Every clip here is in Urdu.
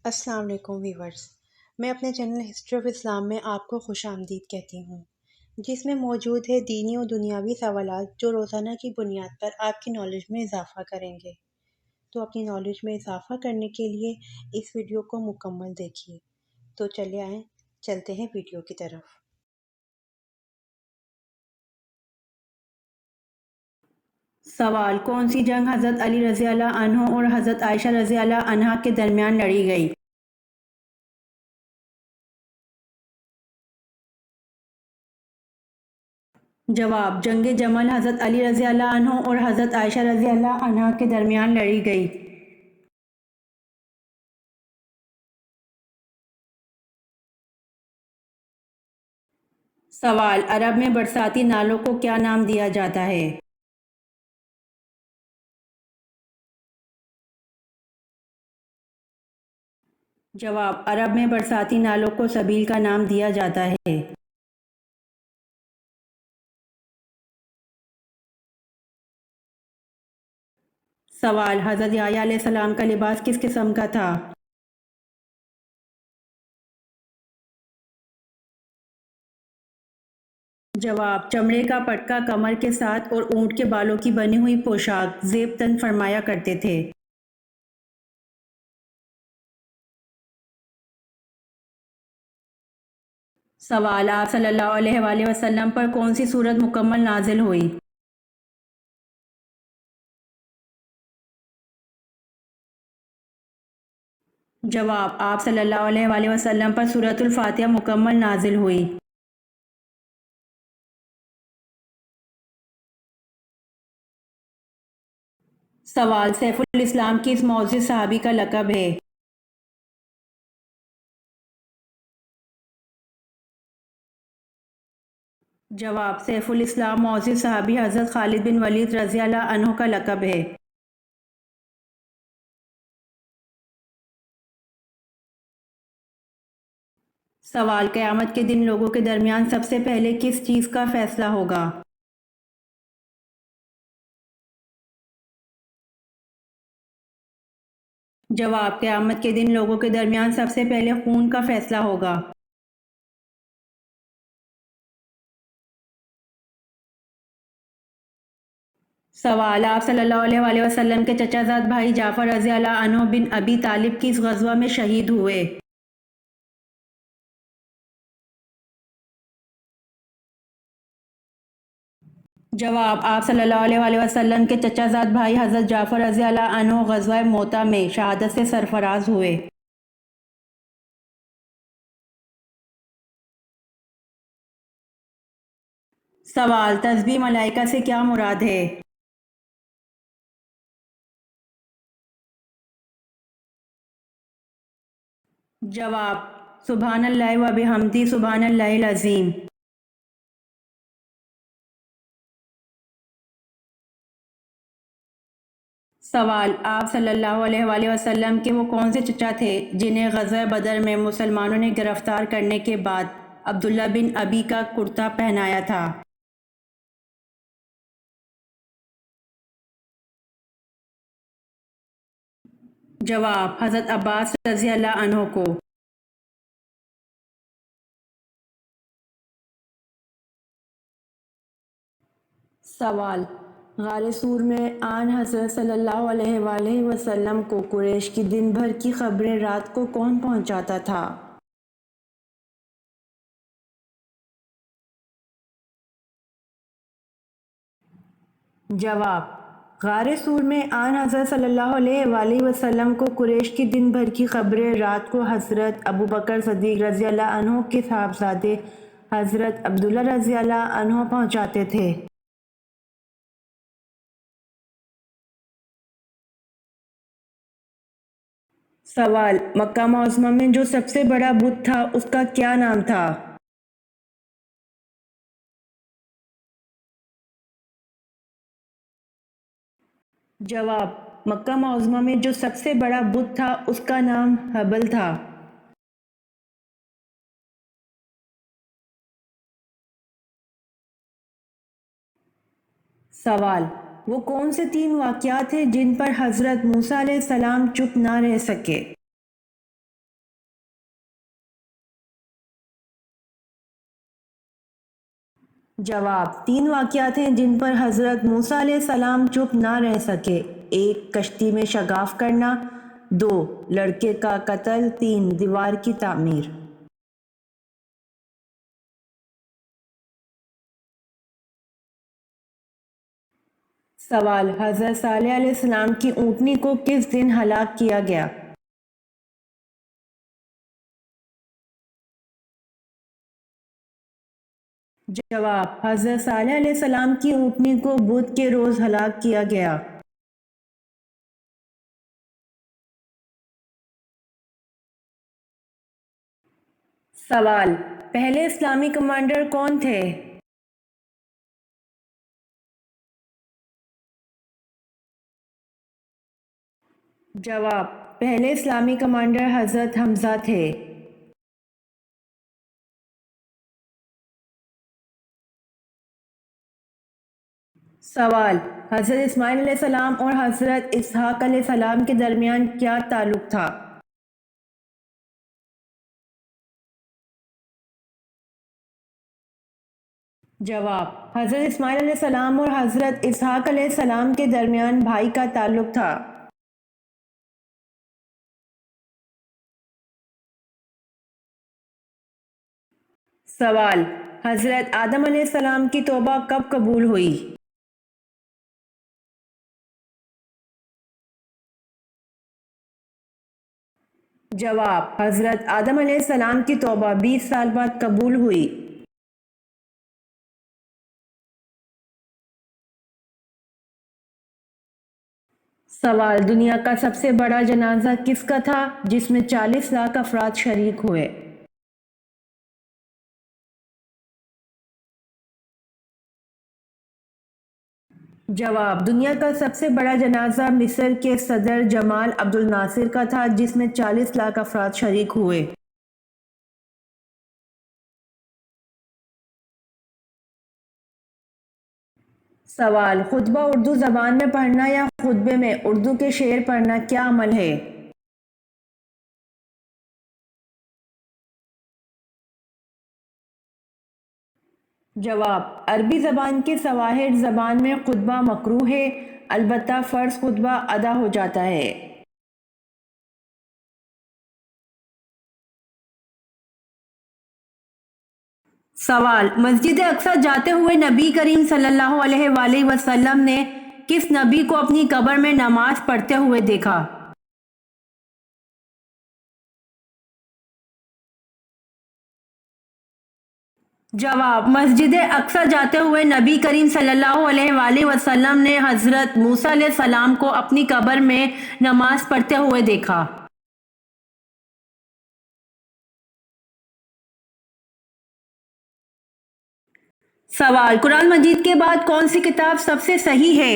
السلام علیکم ویورز، میں اپنے چینل ہسٹری آف اسلام میں آپ کو خوش آمدید کہتی ہوں، جس میں موجود ہے دینی و دنیاوی سوالات جو روزانہ کی بنیاد پر آپ کی نالج میں اضافہ کریں گے۔ تو اپنی نالج میں اضافہ کرنے کے لیے اس ویڈیو کو مکمل دیکھیے۔ تو چلے آئیں، چلتے ہیں ویڈیو کی طرف۔ سوال: کون سی جنگ حضرت علی رضی اللہ عنہ اور حضرت عائشہ رضی اللہ عنہا کے درمیان لڑی گئی؟ جواب: جنگ جمل حضرت علی رضی اللہ عنہ اور حضرت عائشہ رضی اللہ عنہا کے درمیان لڑی گئی۔ سوال: عرب میں برساتی نالوں کو کیا نام دیا جاتا ہے؟ جواب: عرب میں برساتی نالوں کو سبیل کا نام دیا جاتا ہے۔ سوال: حضرت یحییٰ علیہ السلام کا لباس کس قسم کا تھا؟ جواب: چمڑے کا پٹکا کمر کے ساتھ اور اونٹ کے بالوں کی بنی ہوئی پوشاک زیب تن فرمایا کرتے تھے۔ سوال: آپ صلی اللہ علیہ وآلہ وسلم پر کون سی سورت مکمل نازل ہوئی؟ جواب: آپ صلی اللہ علیہ وآلہ وسلم پر سورۃ الفاتحہ مکمل نازل ہوئی۔ سوال: سیف الاسلام کس معزز صحابی کا لقب ہے؟ جواب: سیف الاسلام معزز صحابی حضرت خالد بن ولید رضی اللہ عنہ کا لقب ہے۔ سوال: قیامت کے دن لوگوں کے درمیان سب سے پہلے کس چیز کا فیصلہ ہوگا؟ جواب: قیامت کے دن لوگوں کے درمیان سب سے پہلے خون کا فیصلہ ہوگا۔ سوال: آپ صلی اللہ علیہ وآلہ وسلم کے چچا زاد بھائی جعفر رضی اللہ عنہ بن ابی طالب کس غزوہ میں شہید ہوئے؟ جواب: آپ صلی اللہ علیہ وآلہ وسلم کے چچا زاد بھائی حضرت جعفر رضی اللہ عنہ غزوہ موطا میں شہادت سے سرفراز ہوئے۔ سوال: تسبیح ملائکہ سے کیا مراد ہے؟ جواب: سبحان اللہ و بحمدہ سبحان اللہ العظیم۔ سوال: آپ صلی اللہ علیہ وآلہ وسلم کے وہ کون سے چچا تھے جنہیں غزوہ بدر میں مسلمانوں نے گرفتار کرنے کے بعد عبداللہ بن ابی کا کرتا پہنایا تھا؟ جواب: حضرت عباس رضی اللہ عنہ کو۔ سوال: غار سور میں آن حضرت صلی اللہ علیہ وآلہ وسلم کو قریش کی دن بھر کی خبریں رات کو کون پہنچاتا تھا؟ جواب: غار سور میں آن حضرت صلی اللہ علیہ وآلہ وسلم کو قریش کی دن بھر کی خبریں رات کو حضرت ابوبکر صدیق رضی اللہ عنہ کے صاحبزادے حضرت عبداللہ رضی اللہ عنہ پہنچاتے تھے۔ سوال: مکہ معظمہ میں جو سب سے بڑا بت تھا اس کا کیا نام تھا؟ جواب: مکہ معظمہ میں جو سب سے بڑا بت تھا اس کا نام ہبل تھا۔ سوال: وہ کون سے 3 واقعات ہیں جن پر حضرت موسیٰ علیہ السلام چپ نہ رہ سکے؟ جواب: 3 واقعات ہیں جن پر حضرت موسیٰ علیہ السلام چپ نہ رہ سکے: 1 کشتی میں شگاف کرنا، 2 لڑکے کا قتل، 3 دیوار کی تعمیر۔ سوال: حضرت صالح علیہ السلام کی اونٹنی کو کس دن ہلاک کیا گیا؟ جواب: حضرت صالح علیہ السلام کی اونٹنی کو بدھ کے روز ہلاک کیا گیا۔ سوال: پہلے اسلامی کمانڈر کون تھے؟ جواب: پہلے اسلامی کمانڈر حضرت حمزہ تھے۔ سوال: حضرت اسماعیل علیہ السلام اور حضرت اسحاق علیہ السلام کے درمیان کیا تعلق تھا؟ جواب: حضرت اسماعیل علیہ السلام اور حضرت اسحاق علیہ السلام کے درمیان بھائی کا تعلق تھا۔ سوال: حضرت آدم علیہ السلام کی توبہ کب قبول ہوئی؟ جواب: حضرت آدم علیہ السلام کی توبہ 20 سال بعد قبول ہوئی۔ سوال: دنیا کا سب سے بڑا جنازہ کس کا تھا جس میں 40 لاکھ افراد شریک ہوئے؟ جواب: دنیا کا سب سے بڑا جنازہ مصر کے صدر جمال عبد الناصر کا تھا جس میں 40 لاکھ افراد شریک ہوئے۔ سوال: خطبہ اردو زبان میں پڑھنا یا خطبے میں اردو کے شعر پڑھنا کیا عمل ہے؟ جواب: عربی زبان کی سواحل زبان میں خطبہ مکروہ ہے، البتہ فرض خطبہ ادا ہو جاتا ہے۔ سوال: مسجد اقصی جاتے ہوئے نبی کریم صلی اللہ علیہ وآلہ وسلم نے کس نبی کو اپنی قبر میں نماز پڑھتے ہوئے دیکھا؟ جواب: مسجد اقصی جاتے ہوئے نبی کریم صلی اللہ علیہ وآلہ وسلم نے حضرت موسیٰ علیہ السلام کو اپنی قبر میں نماز پڑھتے ہوئے دیکھا۔ سوال: قرآن مجید کے بعد کون سی کتاب سب سے صحیح ہے؟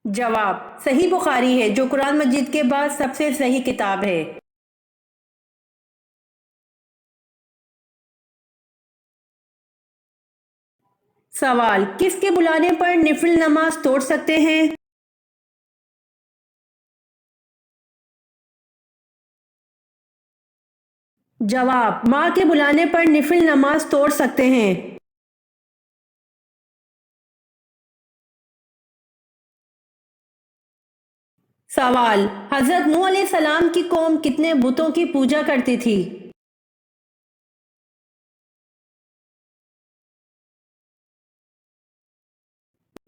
جواب: صحیح بخاری ہے جو قرآن مجید کے بعد سب سے صحیح کتاب ہے۔ سوال: کس کے بلانے پر نفل نماز توڑ سکتے ہیں؟ جواب: ماں کے بلانے پر نفل نماز توڑ سکتے ہیں۔ سوال: حضرت نوح علیہ السلام کی قوم کتنے بتوں کی پوجا کرتی تھی؟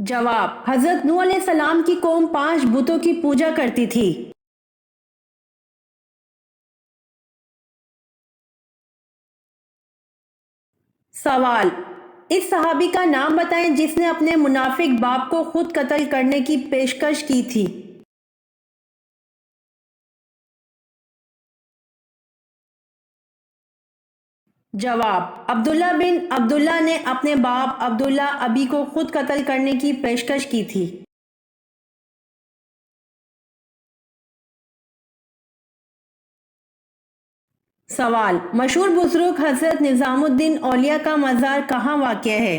جواب: حضرت نوح علیہ السلام کی قوم 5 بتوں کی پوجا کرتی تھی۔ سوال: اس صحابی کا نام بتائیں جس نے اپنے منافق باپ کو خود قتل کرنے کی پیشکش کی تھی۔ جواب: عبداللہ بن عبداللہ نے اپنے باپ عبداللہ ابی کو خود قتل کرنے کی پیشکش کی تھی۔ سوال: مشہور بزرگ حضرت نظام الدین اولیاء کا مزار کہاں واقع ہے؟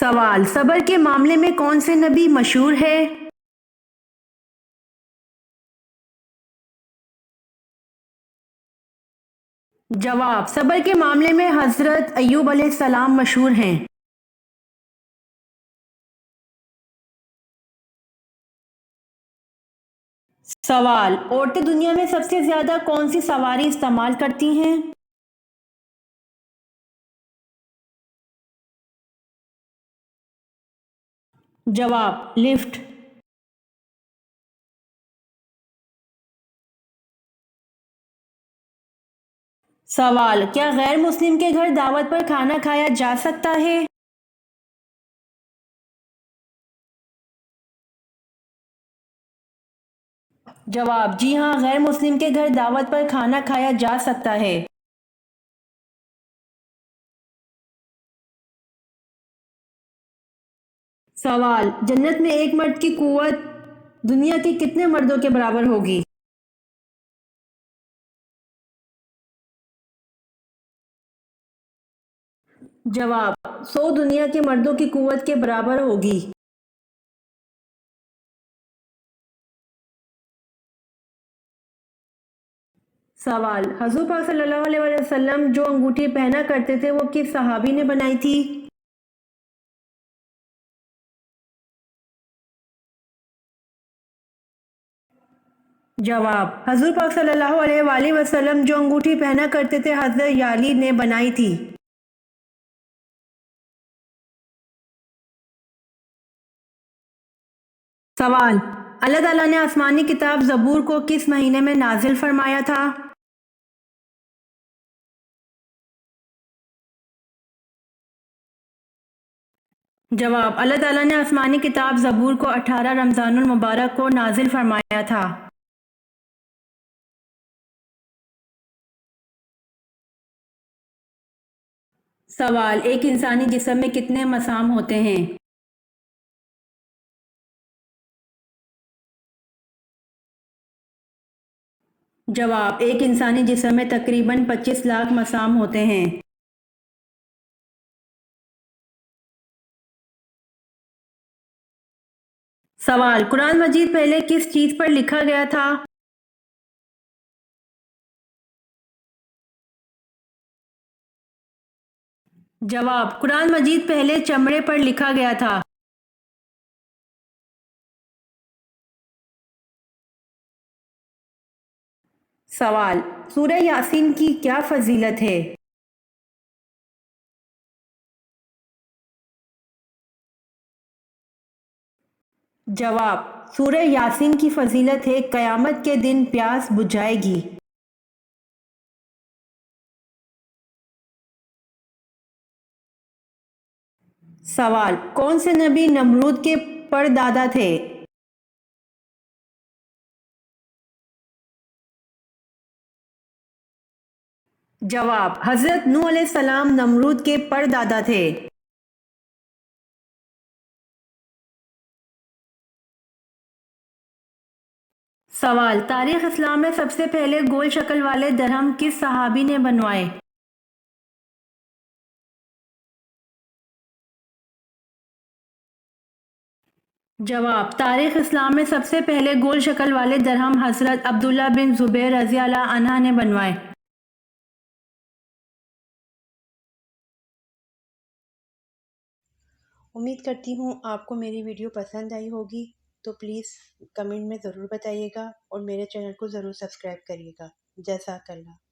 سوال: صبر کے معاملے میں کون سے نبی مشہور ہے؟ جواب: صبر کے معاملے میں حضرت ایوب علیہ السلام مشہور ہیں۔ سوال: عورتیں دنیا میں سب سے زیادہ کون سی سواری استعمال کرتی ہیں؟ جواب: لفٹ۔ سوال: کیا غیر مسلم کے گھر دعوت پر کھانا کھایا جا سکتا ہے؟ جواب: جی ہاں، غیر مسلم کے گھر دعوت پر کھانا کھایا جا سکتا ہے۔ سوال: جنت میں ایک مرد کی قوت دنیا کے کتنے مردوں کے برابر ہوگی؟ جواب: 100 دنیا کے مردوں کی قوت کے برابر ہوگی۔ سوال: حضور پاک صلی اللہ علیہ وسلم جو انگوٹھی پہنا کرتے تھے وہ کس صحابی نے بنائی تھی؟ جواب: حضور پاک صلی اللہ علیہ وآلہ وسلم جو انگوٹھی پہنا کرتے تھے حضرت یعلی نے بنائی تھی۔ سوال: اللہ تعالیٰ نے آسمانی کتاب زبور کو کس مہینے میں نازل فرمایا تھا؟ جواب: اللہ تعالیٰ نے آسمانی کتاب زبور کو 18 رمضان المبارک کو نازل فرمایا تھا۔ سوال: ایک انسانی جسم میں کتنے مسام ہوتے ہیں؟ جواب: ایک انسانی جسم میں تقریباً 25 لاکھ مسام ہوتے ہیں۔ سوال: قرآن مجید پہلے کس چیز پر لکھا گیا تھا؟ جواب: قرآن مجید پہلے چمڑے پر لکھا گیا تھا۔ سوال: سورہ یاسین کی کیا فضیلت ہے؟ جواب: سورہ یاسین کی فضیلت ہے قیامت کے دن پیاس بجھ جائے گی۔ سوال: کون سے نبی نمرود کے پردادا تھے؟ جواب: حضرت نوح علیہ السلام نمرود کے پردادا تھے۔ سوال: تاریخ اسلام میں سب سے پہلے گول شکل والے درہم کس صحابی نے بنوائے؟ جواب: تاریخ اسلام میں سب سے پہلے گول شکل والے درہم حضرت عبداللہ بن زبیر رضی اللہ عنہ نے بنوائے۔ امید کرتی ہوں آپ کو میری ویڈیو پسند آئی ہوگی، تو پلیز کمنٹ میں ضرور بتائیے گا اور میرے چینل کو ضرور سبسکرائب کریے گا۔ جزاک اللہ۔